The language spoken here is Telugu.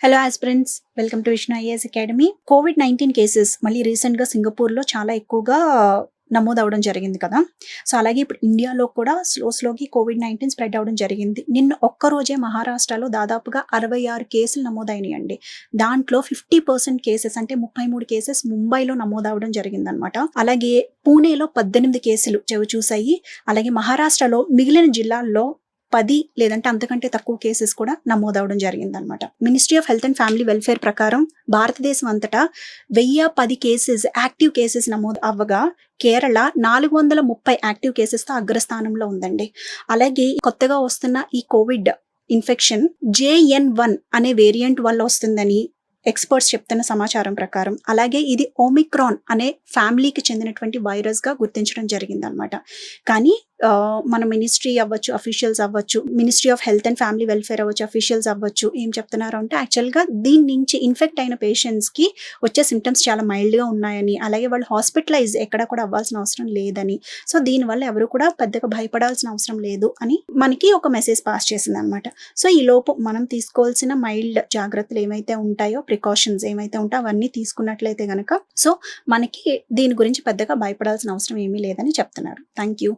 Hello aspirants, welcome to Vishnu IAS academy. COVID-19 cases మళ్ళీ రీసెంట్‌గా సింగపూర్‌లో చాలా ఎక్కువగా నమోదవ్వడం జరిగింది కదా! సో, అలాగే ఇప్పుడు ఇండియాలో కూడా స్లోగా కోవిడ్-19 స్ప్రెడ్ అవ్వడం జరిగింది. నిన్న ఒక్కరోజే మహారాష్ట్రలో దాదాపుగా 66 కేసులు నమోదయినాయండి. దాంట్లో 50% కేసెస్ అంటే 33 కేసెస్ ముంబైలో నమోదవ్వడం జరిగిందనమాట. అలాగే పూణేలో 18 కేసులు చవిచూశాయి. అలాగే మహారాష్ట్రలో మిగిలిన జిల్లాల్లో 10 లేదంటే అంతకంటే తక్కువ కేసెస్ కూడా నమోదవ్వడం జరిగిందనమాట. Ministry of health and family welfare ప్రకారం భారతదేశం అంతటా 1010 కేసెస్ యాక్టివ్ కేసెస్ నమోదు అవ్వగా కేరళ 430 యాక్టివ్ కేసెస్‌తో అగ్రస్థానంలో ఉందండి. అలాగే కొత్తగా వస్తున్న ఈ కోవిడ్ ఇన్ఫెక్షన్ JN1 అనే వేరియంట్ వల్ల వస్తుందని ఎక్స్‌పర్ట్స్ చెప్తున్న సమాచారం ప్రకారం. అలాగే ఇది ఒమిక్రాన్ అనే ఫ్యామిలీకి చెందినటువంటి వైరస్‌గా గుర్తించడం జరిగిందనమాట. కానీ మన మినిస్ట్రీ అవ్వచ్చు, అఫీషియల్స్ అవ్వచ్చు, ministry of health and family welfare అవ్వచ్చు, అఫీషియల్స్ అవ్వచ్చు, ఏం చెప్తున్నారు అంటే యాక్చువల్‌గా దీని నుంచి ఇన్ఫెక్ట్ అయిన పేషెంట్స్‌కి వచ్చే సింప్టమ్స్ చాలా మైల్డ్‌గా ఉన్నాయని, అలాగే వాళ్ళు హాస్పిటలైజ్ ఎక్కడ కూడా అవ్వాల్సిన అవసరం లేదని, సో దీనివల్ల ఎవరు కూడా పెద్దగా భయపడాల్సిన అవసరం లేదు అని మనకి ఒక మెసేజ్ పాస్ చేసిందనమాట. సో ఈలోపు మనం తీసుకోవాల్సిన మైల్డ్ జాగ్రత్తలు ఏమైతే ఉంటాయో, ప్రికాషన్స్ ఏమైతే ఉంటాయో అవన్నీ తీసుకున్నట్లయితే గనక సో మనకి దీని గురించి పెద్దగా భయపడాల్సిన అవసరం ఏమీ లేదని చెప్తున్నారు. Thank you.